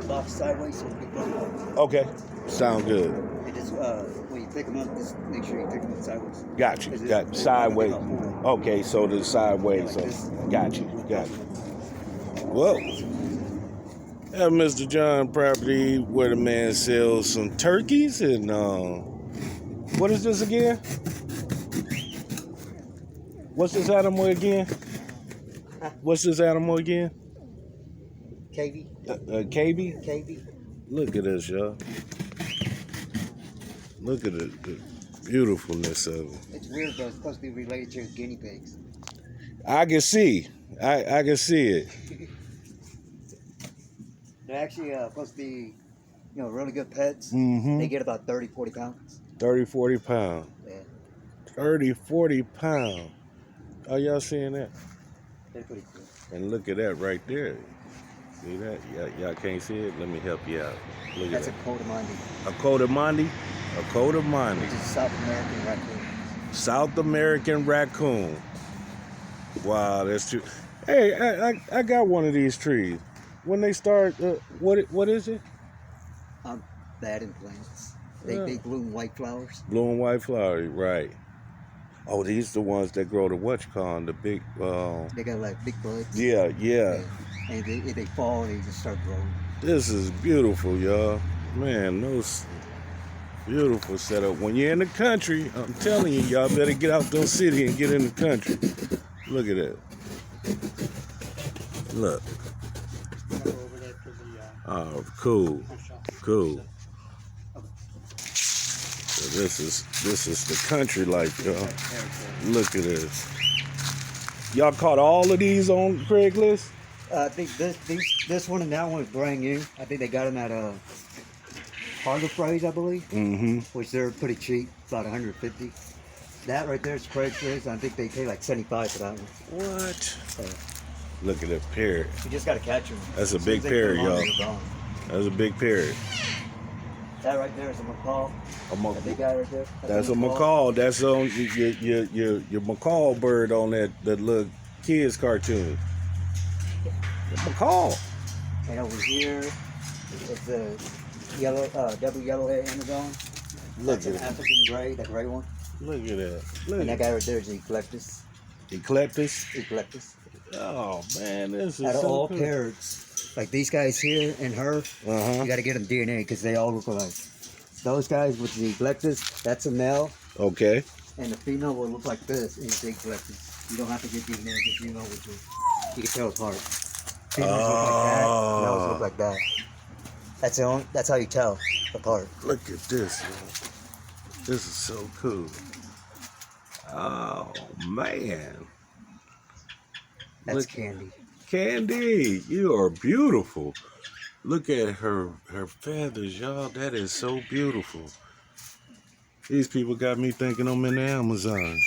box sideways so we can put Okay, sound good. it. Just when you pick them up, just make sure you pick them up sideways. Got you. Got sideways. Okay, so the sideways. So got you. Got you. Well, have Mr. John property where the man sells some turkeys and what is this again? What's this animal again? What's this animal again? KV. KB? KV. Look at this, y'all. Look at the beautifulness of it. It's weird though. It's supposed to be related to guinea pigs. I can see. I can see it. They're actually supposed to be, really good pets. Mm-hmm. They get about 30, 40 pounds. 30, 40 pounds. Yeah. 30, 40 pounds. Are y'all seeing that? They're pretty cool. And look at that right there. See that? Y'all can't see it? Let me help you out. Look That's at a Cotamandi. that. A Cotamandi? A Cotamandi. Which is a South American raccoon. South American raccoon. Wow, that's true. Hey, I got one of these trees. When they start, what is it? I'm bad in plants. They bloom white flowers. Blue and white flowers, right. Oh, these the ones that grow the the big... They got like big buds. Yeah. And if they fall, they just start growing. This is beautiful, y'all. Man, those beautiful setup. When you're in the country, I'm telling you, y'all better get out those city and get in the country. Look at that. Look. Oh, cool. So this is the country life, y'all. Look at this. Y'all caught all of these on Craigslist? I think this one and that one is brand new. I think they got them at Harbor Freight, I believe. Mm-hmm. Which they're pretty cheap, about 150. That right there is Craigslist. I think they pay like 75 for that one. What? Look at that parrot. You just gotta catch them. That's a big parrot, y'all. That's a big parrot. That right there is a macaw. That big guy right there. That's a macaw. That's on your macaw bird on that little kids cartoon. The macaw. And over here, it's a double yellowhead Amazon. Look That's at an it. African gray, that gray one. Look at that. And that guy right there is Eclectus. Eclectus. Oh man, this is Out of so all cool. parrots, like these guys here and her, you got to get them DNA because they all look alike. Those guys with the Eclectus, that's a male. Okay. And the female will look like this in the Eclectus. You don't have to get DNA because you know which one. You can tell apart. Females look like that. Males look like that. That's how you tell apart. Look at this, man. This is so cool. Oh man. That's Candy. Candy, you are beautiful. Look at her feathers, y'all. That is so beautiful. These people got me thinking I'm in the Amazon.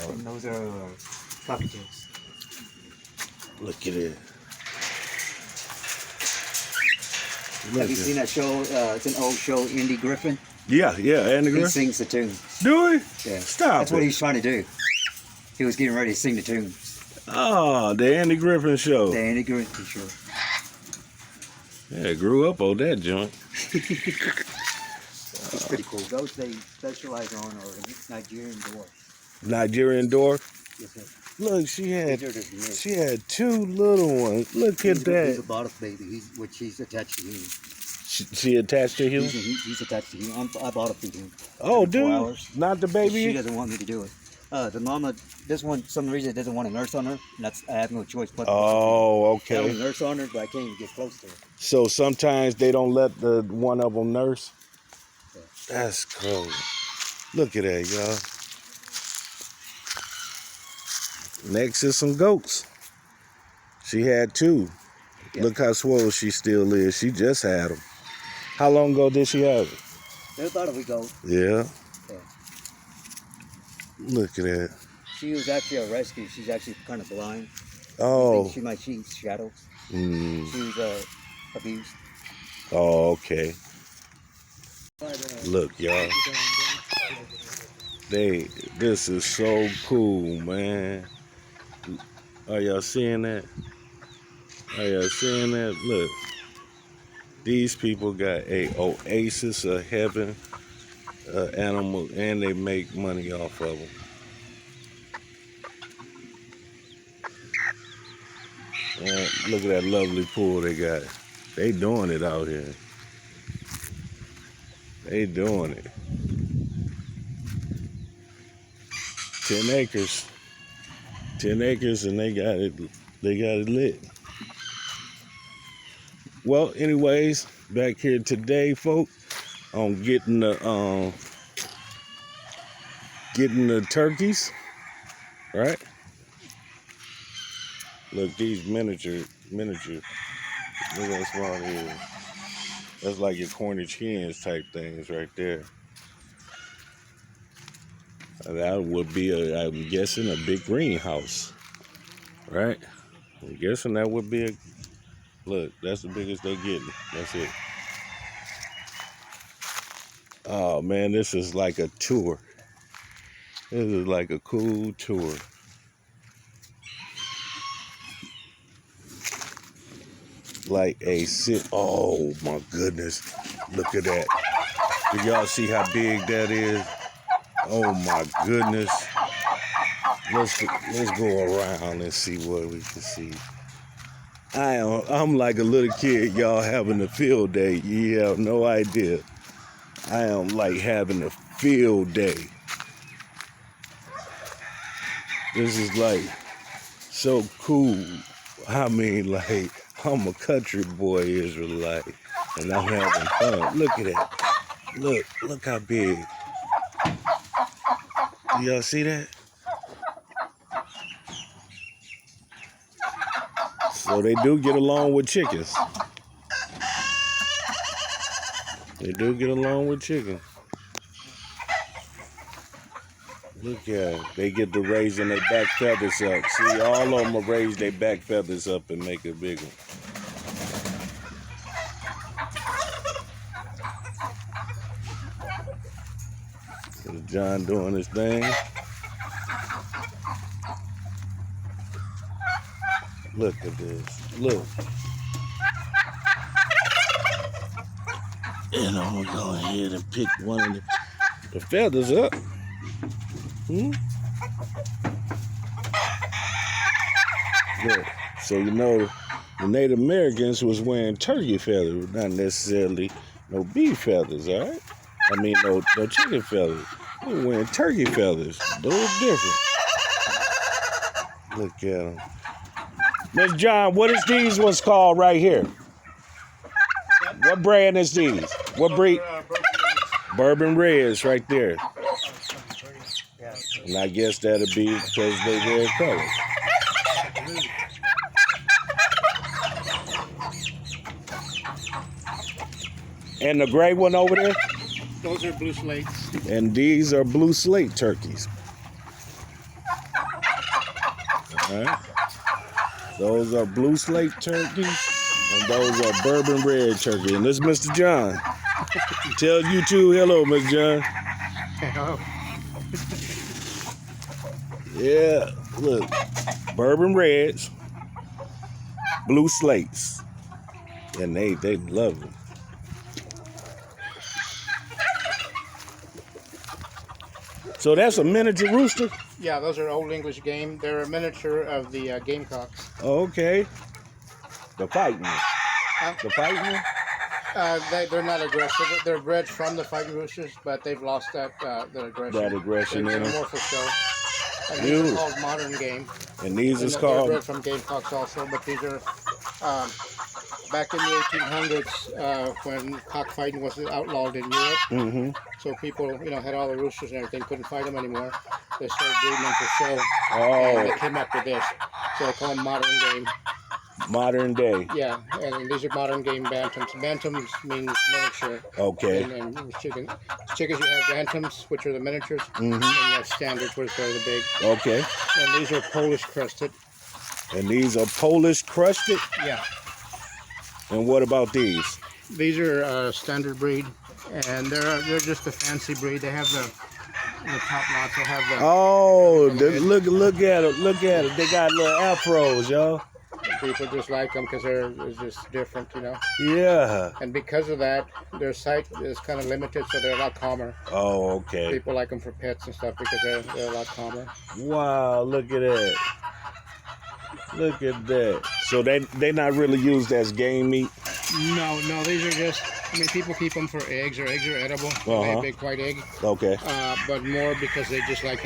And those are cockatoos. Look at it. Have you seen that show? It's an old show, Andy Griffin. Yeah, Andy Griffin. He sings the tune. Do he? Yeah. Stop That's what he's trying to do. He was getting ready to sing the tunes. Oh, the Andy Griffin show. The Andy Griffin show. Yeah, grew up on that joint. It's pretty cool. Those they specialize on are Nigerian dwarf. Nigerian dwarf? Yes, sir. Look, she had two little ones. Look at that. He's a bottle baby, which he's attached to him. She attached to him? He's attached to him. I bottle feed him. Oh, dude. 4 hours. Not the baby? She doesn't want me to do it. The mama, this one, some reason doesn't want a nurse on her. And I have no choice but to okay. I have a nurse on her, but I can't even get close to her. So sometimes they don't let the one of them nurse? Yeah. That's cool. Look at that, y'all. Next is some goats. She had 2. Yep. Look how swole she still is. She just had them. How long ago did she have it? They're about a week old. Yeah. Yeah. Look at that. She was actually a rescue. She's actually kind of blind. Oh. She might see shadows. Mm. She was abused. Oh, okay. Look, y'all. This is so cool, man. Are y'all seeing that? Oh yeah, seeing that? Look, these people got a oasis of heaven animal, and they make money off of them. Look at that lovely pool they got. They doing it out here. They doing it. 10 acres. 10 acres, and they got it. They got it lit. Well, anyways, back here today, folks, on getting the turkeys, right? Look, these miniature. Look how small it is. That's like your Cornish hens type things right there. That would be, I'm guessing, a big greenhouse, right? I'm guessing that would be a, look, that's the biggest they're getting. That's it. Oh, man, this is like a tour. This is like a cool tour. Like a sit. Oh, my goodness. Look at that. Do y'all see how big that is? Oh, my goodness. Let's go around and see what we can see. I'm like a little kid, y'all, having a field day. You have no idea. I am like having a field day. This is like so cool. I mean, like, I'm a country boy Israelite, and I'm having fun. Look at that. Look how big. Do y'all see that? So they do get along with chickens. They do get along with chickens. Look at it. They get to raising their back feathers up. See, all of them will raise their back feathers up and make it bigger. There's John doing his thing. Look at this. Look. And I'm gonna go ahead and pick one of the feathers up. Look. So you know, the Native Americans was wearing turkey feathers, not necessarily no beef feathers, all right? I mean, no chicken feathers. They were wearing turkey feathers. Those are different. Look at them. Miss John, what is these ones called right here? What brand is these? What breed? Bourbon Reds right there. And I guess that'll be because they wear colors. And the gray one over there? Those are blue slates. And these are blue slate turkeys. All right. Those are blue slate turkeys, and those are bourbon red turkey. And this is Mr. John. Tell you two hello, Mr. John. Hello. Yeah, look, bourbon reds, blue slates, and they love them. So that's a miniature rooster? Yeah, those are Old English game. They're a miniature of the gamecocks. Oh, okay. The fighting one. The fighting one? They're not aggressive. They're bred from the fighting roosters, but they've lost that aggression. That aggression in them. More for show. And these are called modern game. And these is They're called? bred from gamecocks also, but these are back in the 1800s when cockfighting was outlawed in Europe. Mm-hmm. So people, had all the roosters and everything, couldn't fight them anymore. They started breeding them for show. Oh. And they came up with this. So they call them modern game. Modern day. Yeah, and these are modern game bantams. Bantams means miniature. Okay. And chickens you have bantams, which are the miniatures, Mm-hmm. and you have standards, which are the big. Okay. And these are Polish crested. And these are Polish crusted? Yeah. And what about these? These are standard breed, and they're just a fancy breed. They have the top lots. They have the. Oh, look at it! Look at it! They got little afros, y'all. People just like them because they're just different, you know. Yeah. And because of that, their sight is kind of limited, so they're a lot calmer. Oh, okay. People like them for pets and stuff because they're a lot calmer. Wow, look at that. Look at that. So they not really used as game meat? No, these are just, I mean, people keep them for eggs, or eggs are edible. They lay a big white egg. Okay. But more because they just like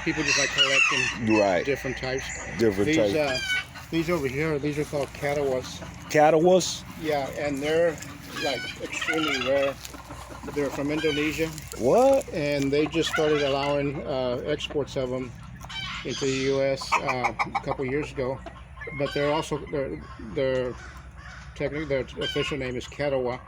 people just like collecting different types. Different types. These over here, these are called Catawas. Catawas? Yeah, and they're like extremely rare. They're from Indonesia. What? And they just started allowing exports of them into the U.S. A couple years ago. But they're also, technically their official name is Katawa,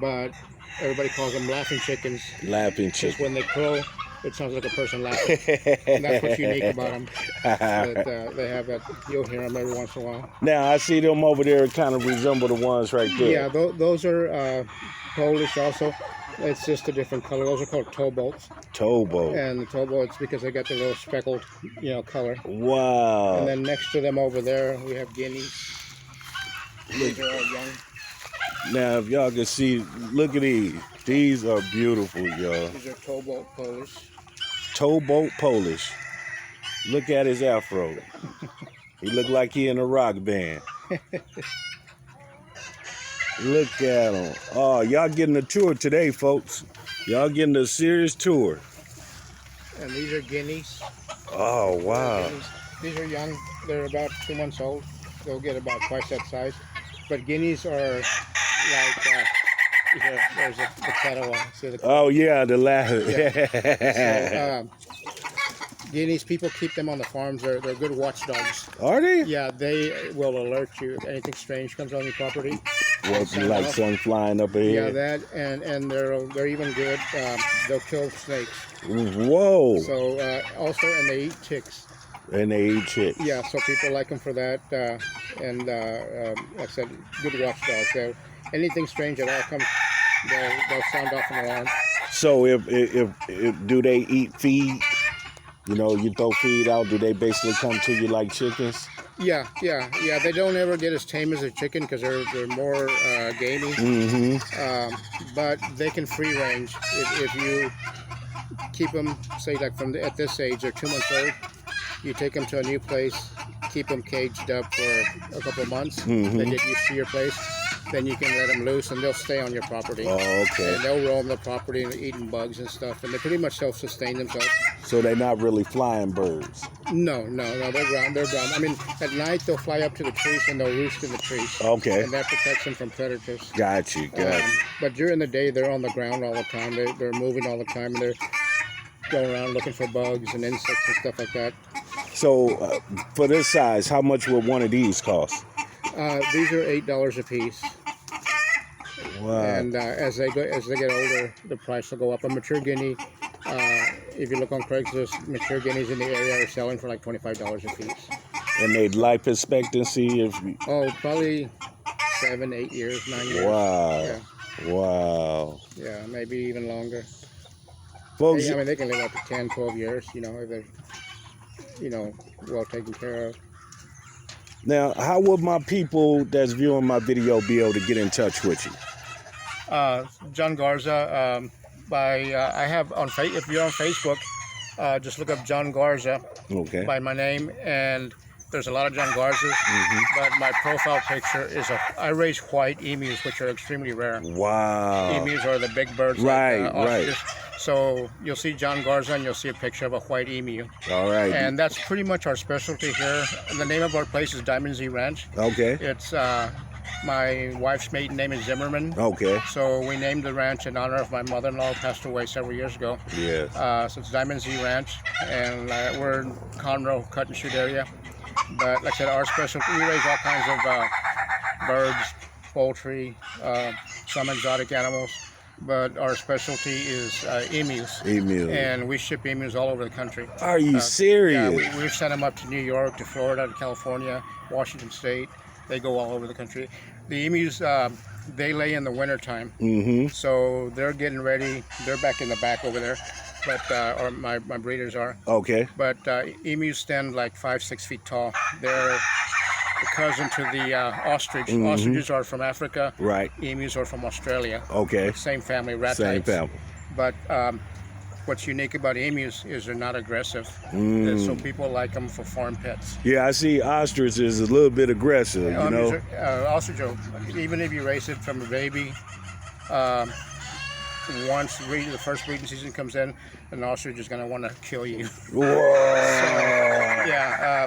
but everybody calls them laughing chickens. Laughing Just chicken. when they crow, it sounds like a person laughing. And that's what's unique about them. That they have that, you'll hear them every once in a while. Now, I see them over there kind of resemble the ones right there. Yeah, those are Polish also. It's just a different color. Those are called towboats. Towboat. And the towboats, because they got the little speckled, color. Wow. And then next to them over there, we have guineas. These are all young. Now, if y'all can see, look at these. These are beautiful, y'all. These are towboat Polish. Towboat Polish. Look at his afro. He look like he in a rock band. Look at him. Oh, y'all getting a tour today, folks. Y'all getting a serious tour. And these are guineas. Oh, wow. These are young. They're about 2 months old. They'll get about twice that size. But guineas are like, there's the cattle. Oh, yeah, the laugh. Yeah. So, guineas, people keep them on the farms. They're good watchdogs. Are they? Yeah, they will alert you if anything strange comes on your property. What's like something flying up ahead? Yeah, that and they're even good. They'll kill snakes. Whoa! So also, and they eat ticks. And they eat chicks. Yeah, so people like them for that. And like I said, good watchdogs. So anything strange at all comes, they'll sound off an alarm. So if do they eat feed? You know, you throw feed out. Do they basically come to you like chickens? Yeah. They don't ever get as tame as a chicken because they're more gamey. Mm-hmm. But they can free range if you keep them. Say like at this age, they're 2 months old. You take them to a new place, keep them caged up for a couple of months. Mm-hmm. They get used to your place. Then you can let them loose, and they'll stay on your property. Oh, okay. And they'll roam the property and eating bugs and stuff. And they pretty much self-sustain themselves. So they're not really flying birds. No, they're ground. I mean, at night they'll fly up to the trees and they'll roost in the trees. Okay. And that protects them from predators. Got you. But during the day, they're on the ground all the time. They're moving all the time, and they're going around looking for bugs and insects and stuff like that. So, for this size, how much would one of these cost? These are $8 a piece. Wow. And as they get older, the price will go up. A mature guinea, if you look on Craigslist, mature guineas in the area are selling for like $25 a piece. And they life expectancy Probably 7, 8 years, 9 years. Wow. Yeah. Wow. Yeah, maybe even longer. Folks, They can live up to 10, 12 years, if they're, well taken care of. now, how would my people that's viewing my video be able to get in touch with you? John Garza. I have if you're on Facebook, just look up John Garza. Okay. By my name, and there's a lot of John Garzas. But my profile picture is I raise white emus, which are extremely rare. Wow. Emus are the big birds. Right. So you'll see John Garza, and you'll see a picture of a white emu. All right. And that's pretty much our specialty here. The name of our place is Diamond Z Ranch. Okay. It's my wife's maiden name is Zimmerman. Okay. So we named the ranch in honor of my mother-in-law, who passed away several years ago. Yes. So it's Diamond Z Ranch, and we're in Conroe, cut and shoot area. But like I said, our specialty, we raise all kinds of birds, poultry, some exotic animals. But our specialty is emus. Emus. And we ship emus all over the country. Are you serious? Yeah, we've sent them up to New York, to Florida, to California, Washington State. They go all over the country. The emus, they lay in the wintertime. Mm-hmm. So they're getting ready. They're back in the back over there. But or my breeders are. Okay. But emus stand like 5-6 feet tall. They're cousin to the ostrich. Ostriches are from Africa. Right. Emus are from Australia. Okay. Same family, rat Same types. family. But what's unique about emus is they're not aggressive. So people like them for farm pets. Yeah, I see ostrich is a little bit aggressive, you know. Ostrich, even if you raise it from a baby, once the first breeding season comes in, an ostrich is going to want to kill you. Whoa.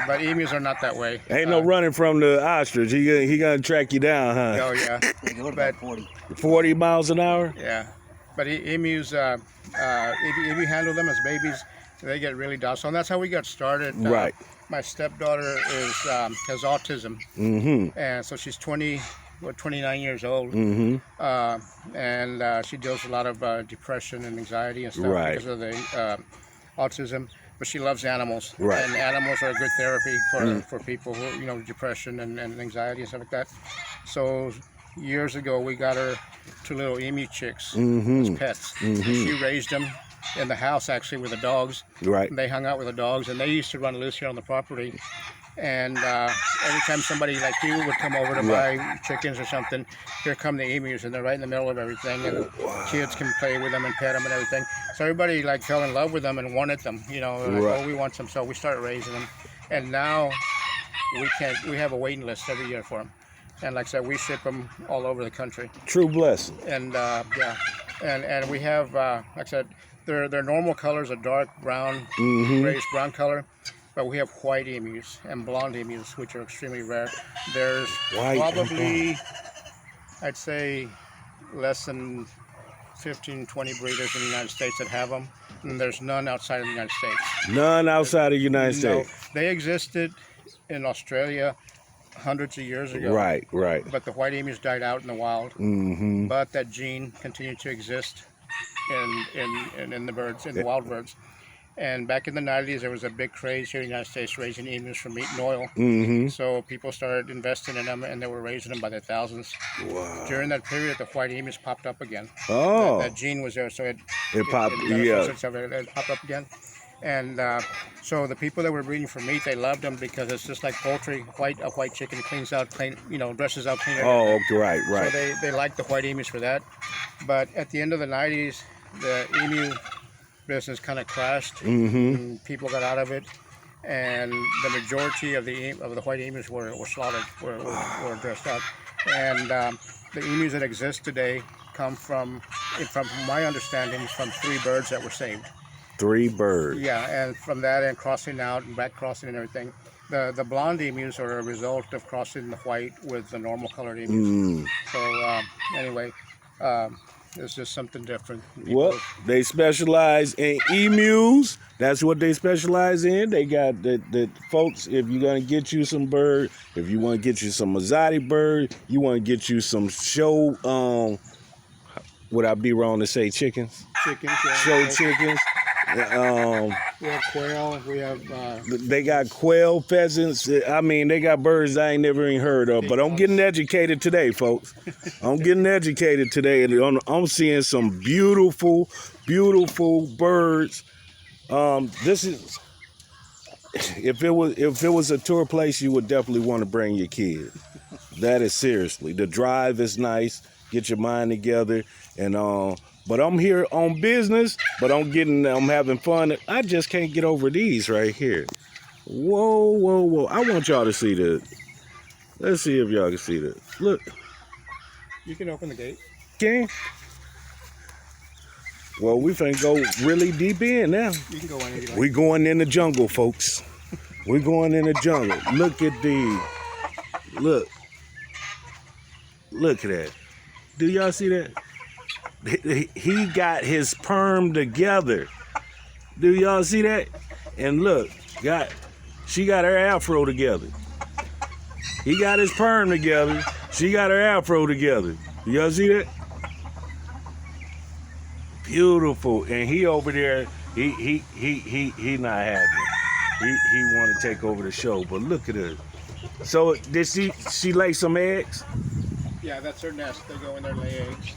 But emus are not that way. Ain't no running from the ostrich. He gonna track you down, huh? Oh yeah. They go about 40. 40 miles an hour? Yeah. But emus, if you handle them as babies, they get really docile, and that's how we got started. Right. My stepdaughter has autism, and so she's 29 years old, and she deals with a lot of depression and anxiety and stuff because of the autism. But she loves animals, and animals are a good therapy for people who, you know, depression and anxiety and stuff like that. So years ago, we got her 2 little emu chicks as pets. She raised them in the house, actually, with the dogs. Right. And they hung out with the dogs, and they used to run loose here on the property. And every time somebody like you would come over to buy chickens or something, here come the emus, and they're right in the middle of everything, and kids can play with them and pet them and everything. So everybody like fell in love with them and wanted them, you know, like, oh, we want some, so we started raising them. And now we have a waiting list every year for them. And like I said, we ship them all over the country. True blessing. And and we have, like I said, their normal colors are dark brown, grayish brown color. But we have white emus and blonde emus, which are extremely rare. There's probably, I'd say, less than 15, 20 breeders in the United States that have them. And there's none outside of the United States. None outside of the United States? They existed in Australia hundreds of years ago. Right. But the white emus died out in the wild. But that gene continued to exist in the birds, in the wild birds. And back in the 90s, there was a big craze here in the United States raising emus for meat and oil. So people started investing in them, and they were raising them by the thousands. Wow. During that period, the white emus popped up again. Oh. That gene was there, so it popped up again. And so the people that were breeding for meat, they loved them because it's just like poultry. A white chicken cleans out, dresses out clean. Oh, right. So they liked the white emus for that. But at the end of the 90s, the emu business kind of crashed, and people got out of it, and the majority of the white emus were slaughtered, were dressed up, and the emus that exist today come from my understanding, from 3 birds that were saved. 3 birds. Yeah, and from that and crossing out and back crossing and everything. The blonde emus are a result of crossing the white with the normal colored emus. So anyway. It's just something different. Well, they specialize in emus. That's what they specialize in. They got the folks, if you're going to get you some bird, if you want to get you some exotic bird, you want to get you some show, would I be wrong to say chickens? Chickens, yeah. Show chickens. We have quail. We have. They got quail, pheasants. I mean, they got birds I ain't never even heard of. But I'm getting educated today, folks. I'm getting educated today, and I'm seeing some beautiful, beautiful birds. This is. If it was a tour place, you would definitely want to bring your kid. That is seriously. The drive is nice. Get your mind together, and but I'm here on business, but I'm having fun. I just can't get over these right here. Whoa. I want y'all to see this. Let's see if y'all can see this. Look. You can open the gate. Can? Well, we finna go really deep in now. You can go in if you like. We going in the jungle, folks. We going in the jungle. Look at these. Look at that. Do y'all see that? He got his perm together. Do y'all see that? And look, she got her afro together. He got his perm together. She got her afro together. Y'all see that? Beautiful. And he over there, he not happy. He want to take over the show. But look at her. So did she lay some eggs? Yeah, that's her nest. They go in there and lay eggs.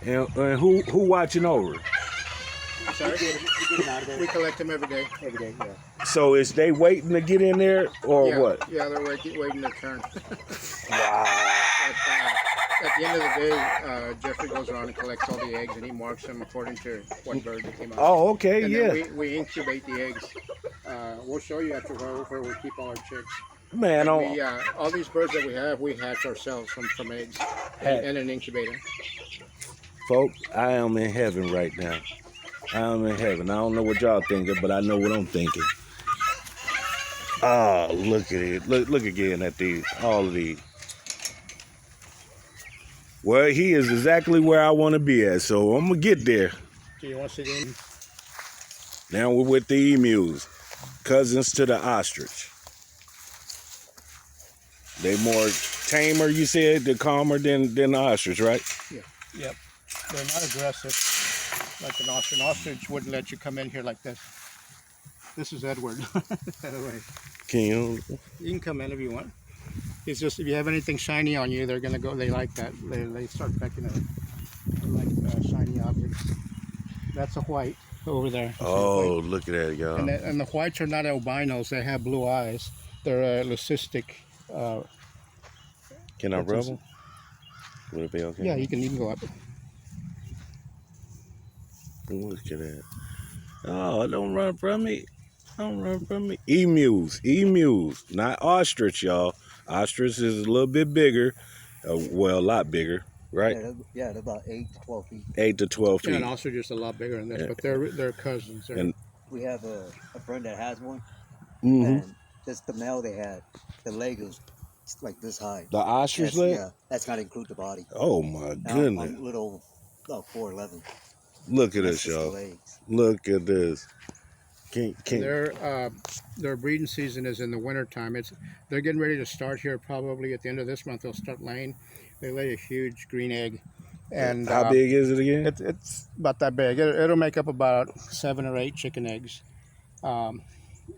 And who watching over her? sorry? You get them out of there We collect them every day. every day. Yeah. So is they waiting to get in there or Yeah, what? yeah, they're waiting their turn. Wow. At the end of the day, Jeffrey goes around and collects all the eggs, and he marks them according to what bird they came out. Oh, okay, And yeah. then we incubate the eggs. We'll show you after where we keep all our chicks. Man, And we, all these birds that we hatch ourselves from eggs and an incubator. folks, I am in heaven right now. I am in heaven. I don't know what y'all thinking, but I know what I'm thinking. Oh, look at it. Look again at these, all of these. Well, he is exactly where I want to be at, so I'm going to get there. Do you want to see them? Now we're with the emus, cousins to the ostrich. They more tamer, you said, they're calmer than the ostrich, right? Yeah. Yep. They're not aggressive like an ostrich. An ostrich wouldn't let you come in here like this. This is Edward, by the way. Can you? You can come in if you want. It's just if you have anything shiny on you, they're gonna go. They like that. They start pecking at it. They like shiny objects. That's a white over there. Oh, look at that, y'all. And the whites are not albinos. They have blue eyes. They're leucistic. Can I rub them? Would it be okay? Yeah, you can go up. Look at that. Oh, don't run from me. Don't run from me. Emus, not ostrich, y'all. Ostrich is a little bit bigger. Well, a lot bigger, right? Yeah, they're about 8 to 12 feet. 8 to 12 feet. Yeah, and ostrich is a lot bigger than this, but they're cousins. And We have a friend that has one, mm-hmm. and just the male they had, the leg was like this high. The ostrich leg? Yeah, that's not include the body. Oh my goodness. I'm a little, about 4'11". Look at That's this, just the y'all. legs. Look at this. Their breeding season is in the winter time. They're getting ready to start here probably at the end of this month. They'll start laying. They lay a huge green egg. And how big is it again? It's about that big. It'll make up about 7 or 8 chicken eggs.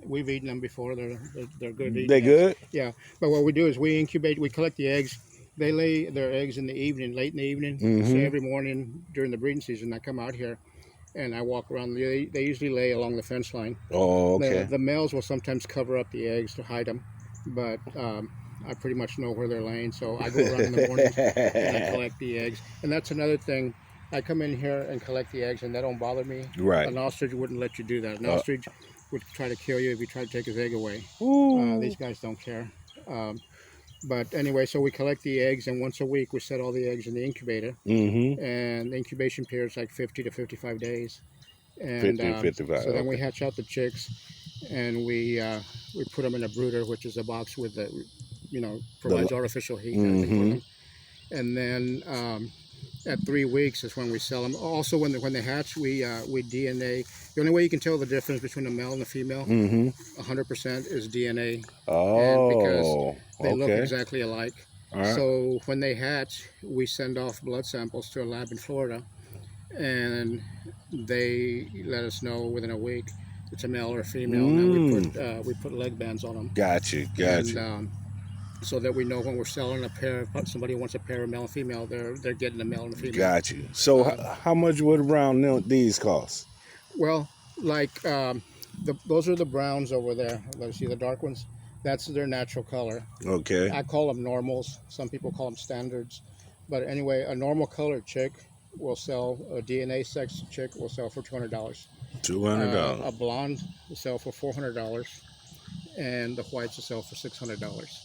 We've eaten them before. They're good. They good? Yeah. But what we do is we incubate. We collect the eggs. They lay their eggs in the evening, late in the evening. Mm-hmm. So every morning during the breeding season, I come out here and I walk around. They usually lay along the fence line. Oh, okay. The males will sometimes cover up the eggs to hide them, but I pretty much know where they're laying. So I go around in the morning and I collect the eggs. And that's another thing. I come in here and collect the eggs, and that don't bother me. Right. An ostrich wouldn't let you do that. An ostrich would try to kill you if you try to take his egg away. These guys don't care. But anyway, so we collect the eggs, and once a week we set all the eggs in the incubator. Mm-hmm. And the incubation period is like 50 to 55 days. And 50 to 55. so then we hatch out the chicks, and we put them in a brooder, which is a box with the, provides artificial heat. And everything for them. And then at 3 weeks is when we sell them. Also, when they hatch, we DNA. The only way you can tell the difference between a male and a female, 100% is DNA. Oh, and because they look okay. exactly alike. All right. So when they hatch, we send off blood samples to a lab in Florida, and they let us know within a week if it's a male or a female. And we put leg bands on them. Got you. And, so that we know when we're selling a pair, if somebody wants a pair of male and female, they're getting a male and a female. Got you. So how much would around these cost? Well, like those are the browns over there. Let's see, the dark ones. That's their natural color. Okay. I call them normals. Some people call them standards. But anyway, a normal colored chick will sell, a DNA sex chick will sell for $200. $200. A blonde will sell for $400. And the whites will sell for $600.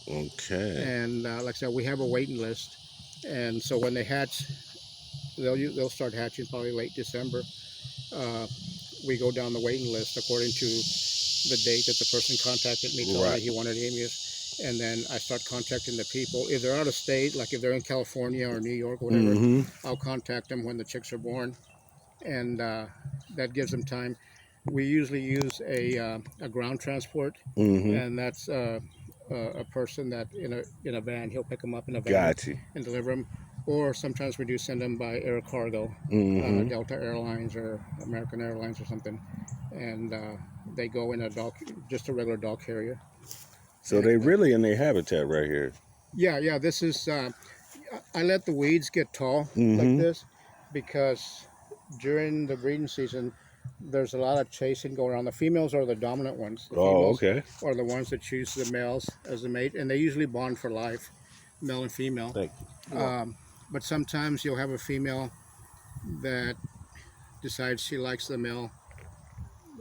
Okay. And like I said, we have a waiting list. And so when they hatch, they'll start hatching probably late December. We go down the waiting list according to the date that the person contacted me, told me he wanted emus, and then I start contacting the people. If they're out of state, like if they're in California or New York or whatever, I'll contact them when the chicks are born, and that gives them time. We usually use a ground transport, and that's a person that in a van, he'll pick them up in a van and deliver them. Or sometimes we do send them by air cargo, Delta Airlines or American Airlines or something, and they go in just a regular dog carrier. So they really in their habitat right here. Yeah. This is. I let the weeds get tall like this because during the breeding season, there's a lot of chasing going on. The females are the dominant ones. The Oh, females okay. are the ones that choose the males as the mate, and they usually bond for life, male and female. Thank you. But sometimes you'll have a female that decides she likes the male,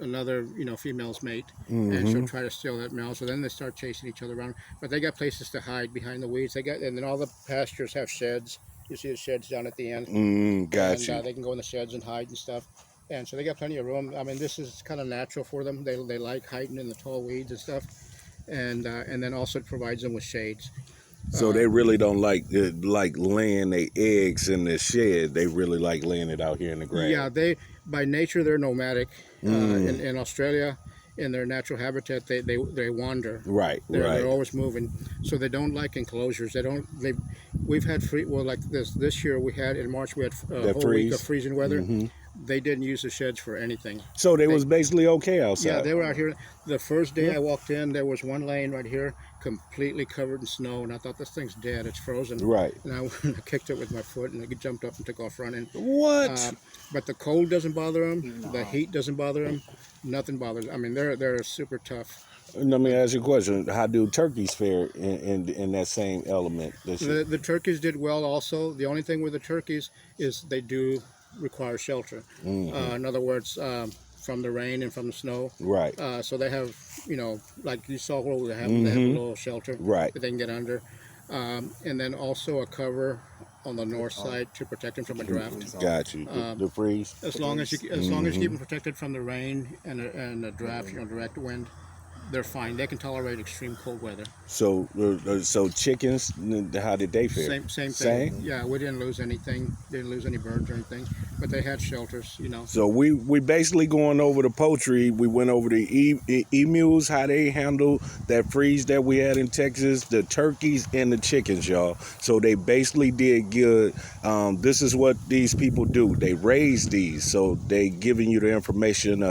another female's mate, and she'll try to steal that male. So then they start chasing each other around. But they got places to hide behind the weeds. And then all the pastures have sheds. You see the sheds down at the end. Got you. They can go in the sheds and hide and stuff. And so they got plenty of room. I mean, this is kind of natural for them. They like hiding in the tall weeds and stuff. And then also it provides them with shades. So they really don't like laying their eggs in the shed. They really like laying it out here in the grass. Yeah, by nature they're nomadic. In Australia, in their natural habitat, they wander. Right, They're always moving, so they don't like enclosures. We've had like this year we had in March we had a whole week of freezing weather. They didn't use the sheds for anything. So they was basically okay outside. Yeah, they were out here. The first day I walked in, there was one lane right here completely covered in snow, and I thought, this thing's dead. It's frozen. Right. And I kicked it with my foot, and it jumped up and took off running. What? But the cold doesn't bother them. No. The heat doesn't bother them. Nothing bothers them. I mean, they're super tough. Let me ask you a question. How do turkeys fare in that same element? The turkeys did well also. The only thing with the turkeys is they do require shelter. In other words, from the rain and from the snow. Right. So they have, like you saw where they have a little shelter right. that they can get under. And then also a cover on the north side to protect them from a draft. Got you. The freeze. As long as you keep them protected from the rain and the draft, direct wind, they're fine. They can tolerate extreme cold weather. So chickens, how did they fare? Same thing. Yeah, we didn't lose anything. Didn't lose any birds or anything. But they had shelters, So we basically going over the poultry. We went over the emus, how they handle that freeze that we had in Texas, the turkeys and the chickens, y'all. So they basically did good. This is what these people do. They raise these. So they giving you the information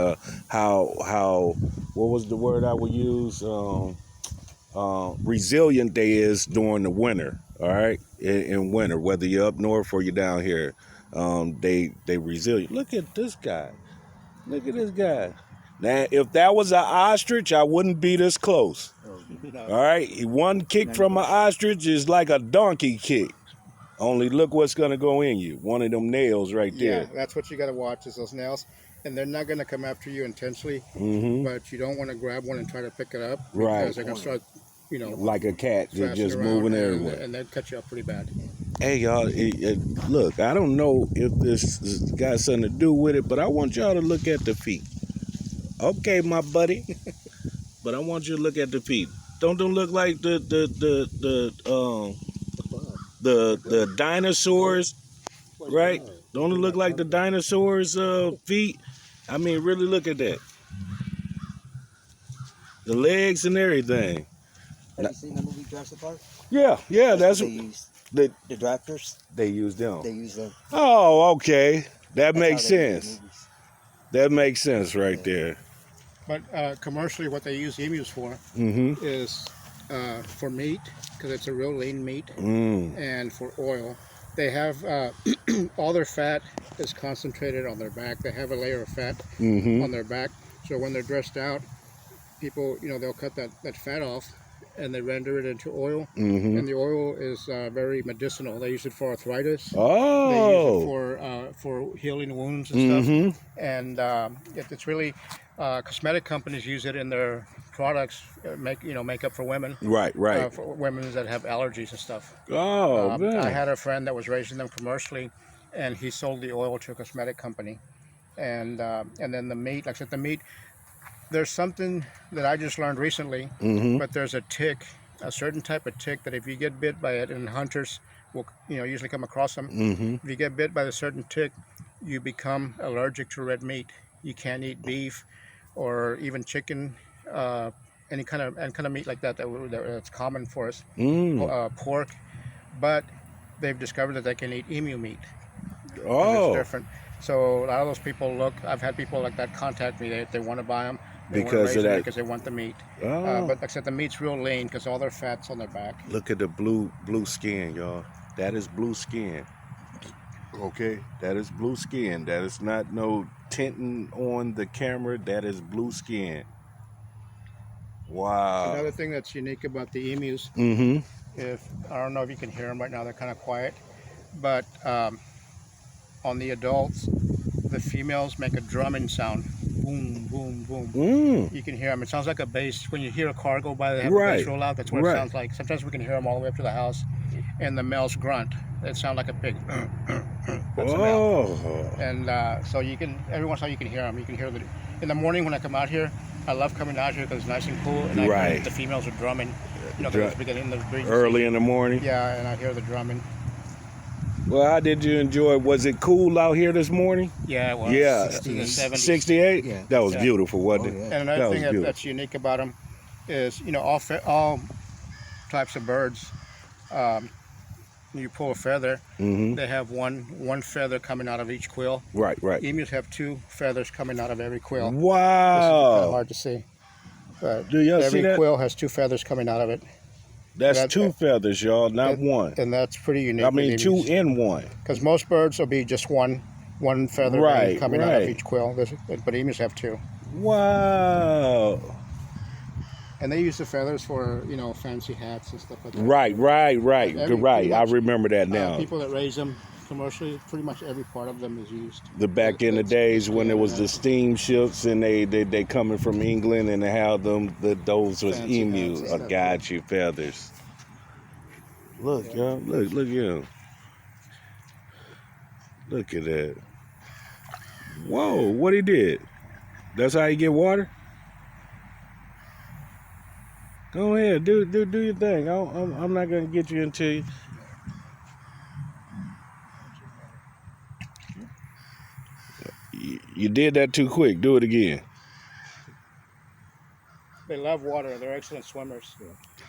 how what was the word I would use? Resilient they is during the winter. All right, in winter, whether you're up north or you're down here, they resilient. Look at this guy. Look at this guy. Now, if that was an ostrich, I wouldn't be this close. All right, one kick from an ostrich is like a donkey kick. Only look what's gonna go in you. One of them nails right there. Yeah, that's what you gotta watch is those nails. And they're not going to come after you intentionally, but you don't want to grab one and try to pick it up because they're going to start, like a cat, they're just moving everywhere, and they'll cut you up pretty bad. Hey y'all, look, I don't know if this got something to do with it, but I want y'all to look at the feet. Okay, my buddy, but I want you to look at the feet. Don't look like the dinosaurs, right? Don't it look like the dinosaurs' feet? I mean, really look at that. The legs and everything. Have you seen the movie Jurassic Park? Yeah, that's what they use. The drafters. They use them. They use them. Oh, okay. That's makes sense. That makes sense right there. But commercially, what they use emus for is for meat, because it's a real lean meat, and for oil. They have all their fat is concentrated on their back. They have a layer of fat on their back. So when they're dressed out, people, they'll cut that fat off and they render it into oil. And the oil is very medicinal. They use it for arthritis. Oh. They use it for healing wounds and stuff. And it's really, cosmetic companies use it in their products, makeup for women. Right. For women that have allergies and stuff. Oh, man. I had a friend that was raising them commercially, and he sold the oil to a cosmetic company. And then the meat, like I said, the meat, there's something that I just learned recently, but there's a tick, a certain type of tick that if you get bit by it, and hunters will, usually come across them, if you get bit by a certain tick, you become allergic to red meat. You can't eat beef or even chicken, any kind of meat like that's common for us, pork, but they've discovered that they can eat emu meat. Oh, it's different. So a lot of those people I've had people like that contact me. They want to buy them because of that, because they want the meat. Oh. But like I said, the meat's real lean because all their fat's on their back. Look at the blue skin, y'all. That is blue skin. Okay, that is blue skin. That is not no tinting on the camera. That is blue skin. Wow. Another thing that's unique about the emus, Mm-hmm. if I don't know if you can hear them right now, they're kind of quiet, but on the adults, the females make a drumming sound, boom, boom, boom. Mm. You can hear them. It sounds like a bass. When you hear a car go by, they have a Right. bass roll out. That's what Right. it sounds like. Sometimes we can hear them all the way up to the house, and the males grunt. It sounds like a pig. That's a male. Oh. And so you can, every once in a while you can hear them. You can hear the, in the morning when I come out here, I love coming out here because it's nice and cool, and I Right. hear the females are drumming. You know, because it's beginning of the breeding Early season. in the morning. Yeah, and I hear the drumming. Well, how did you enjoy? Was it cool out here this morning? Yeah, it was. Yeah, 60 to 70. 68. Yeah. That was Yeah. beautiful, wasn't Oh, it? yeah. And That another was thing beautiful. that's unique about them is, you know, all types of birds, you pull a feather, Mm-hmm. they have one feather coming out of each quill. Right, right. Emus have 2 feathers coming out of every quill. This is kind of Wow. hard to see, but Do y'all see every that? quill has 2 feathers coming out of it, That's that- 2 feathers, y'all, not one. and that's pretty unique. I mean, 2 in 1. because most birds will be just one feather Right, coming out right. of each quill. But emus have 2, Wow. and they use the feathers for, you know, fancy hats and stuff like that. Right, right, right. Every- Right. pretty I much, remember that now. People that raise them commercially, pretty much every part of them is used. The back in the days when there was the steamships and they coming from England and they had them, those was Fancy emus. hats I and stuff, got you, feathers. Look, y'all. Look at him. Look at that. Whoa, what he did? That's how you get water? Go ahead, do your thing. I'm not gonna get you until you did that too quick. Do it again. They love water. They're excellent swimmers.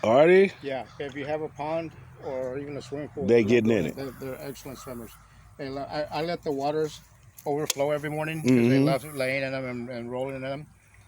Are they? Yeah, if you have a pond or even a swimming pool, They love getting going in it. They're excellent swimmers. I let the waters overflow every morning because they Mhm. love laying in them and rolling in them.